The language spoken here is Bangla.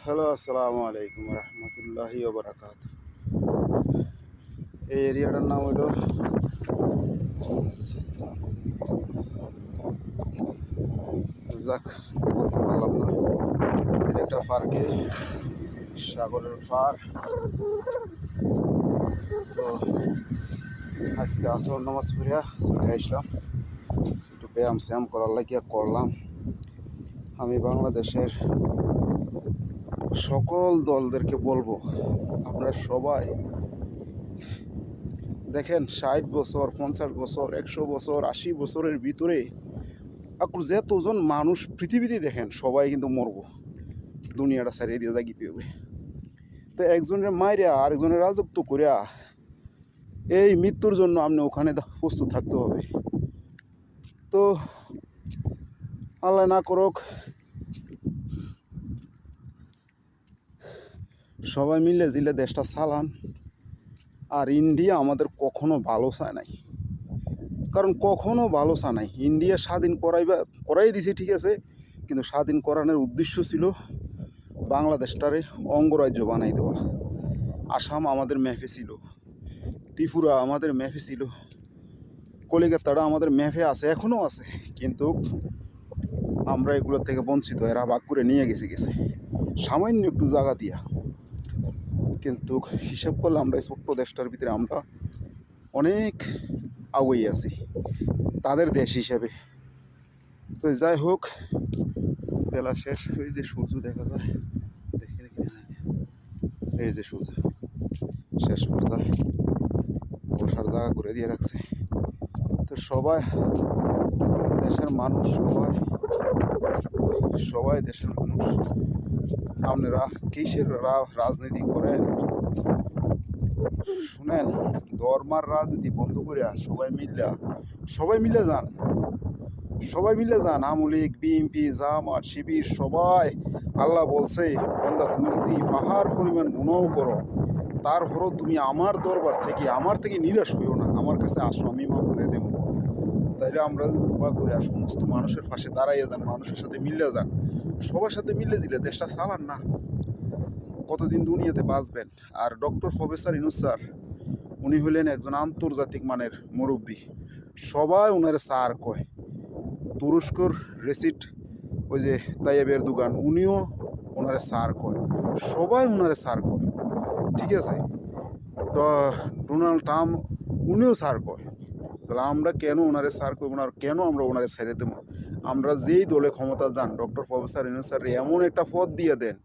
হ্যালো, আসসালামু আলাইকুম রহমতুল্লাহি ওবরাকাত। এই এরিয়াটার নাম হলো যাক, বলতে পারলাম না। এটা একটা পার্কে, সাগরের পার। তো আজকে আসর নামাজ পড়িয়া ছুটে আসলাম, একটু ব্যায়াম স্যায়াম করার লাগিয়া করলাম। আমি বাংলাদেশের সকল দলদেরকে বলবো, আপনারা সবাই দেখেন 60 বছর, 50 বছর, 100 বছর, 80 বছরের ভিতরে আপনার যতজন মানুষ পৃথিবীতে দেখেন সবাই কিন্তু মরবো, দুনিয়াটা ছাড়িয়ে দিয়ে জাগিতে হবে। তো একজনের মাইরা আরেকজনের রাজত্ব করিয়া এই মৃত্যুর জন্য আপনি ওখানে প্রস্তুত থাকতে হবে। তো আল্লাহ না করুক সবাই মিলে জিলে দেশটা চালান। আর ইন্ডিয়া আমাদের কখনো ভালো চায় নাই, কারণ কখনো ভালো চায় নাই। ইন্ডিয়া স্বাধীন করাই দিছে ঠিক আছে, কিন্তু স্বাধীন করানোর উদ্দেশ্য ছিল বাংলাদেশটারে অঙ্গরাজ্য বানাই দেওয়া। আসাম আমাদের ম্যাপে ছিল, ত্রিপুরা আমাদের ম্যাপে ছিল, কলিকাতাটা আমাদের ম্যাপে আছে, এখনও আছে, কিন্তু আমরা এগুলোর থেকে বঞ্চিত। এরা ভাগ করে নিয়ে গেছে সামান্য একটু জায়গা দিয়া। কিন্তু হিসাব করলে আমরা এই ছোট্ট দেশটার ভিতরে আমরা অনেক আগুই আছি তাদের দেশ হিসাবে। তো যাই হোক, বেলা শেষ, ওই যে সূর্য দেখা যায়, দেখে এই যে সূর্য শেষ পর্যায়ে বসার জায়গা করে দিয়ে রাখছে। তো সবাই দেশের মানুষ, সবাই দেশের মানুষ, আপনারা কিসের রাজনীতি করেন? শুনেন, ধর্মার রাজনীতি বন্ধ করিয়া সবাই মিলে যান, আমলি লীগ, বিএনপি, জামাত, শিবির, সবাই। আল্লাহ বলছে, বান্দা তুমি যদি পাহাড় পরিমাণ গুনাহ করো, তারপরও তুমি আমার দরবার থেকে আমার থেকে নিরাশ হইও না, আমার কাছে আসো, আমি মাফ করে দেবো। তাইলে আমরা যদি তোবা করে আর সমস্ত মানুষের পাশে দাঁড়াইয়া যান, মানুষের সাথে মিলে যান, সবার সাথে মিলে দিলে দেশটা চালান না, কতদিন দুনিয়াতে বাঁচবেন? আর ডক্টর প্রফেসর ইউনূস স্যার, উনি হলেন একজন আন্তর্জাতিক মানের মুরব্বী। সবাই ওনারে স্যার কয়। তুরস্কর রেসিট, ওই যে তাইয়েব এরদোগান, উনিও ওনারে স্যার কয়। সবাই ওনারে স্যার কয়, ঠিক আছে। ডোনাল্ড ট্রাম্প, উনিও স্যার কয়। তাহলে আমরা কেন ওনারে স্যার করবো না? আর কেন আমরা ওনারে ছেড়ে দেবো? আমরা যেই দলে ক্ষমতা যান, ডক্টর প্রফেসর ইউনূস স্যার এমন একটা পদ দিয়ে দেন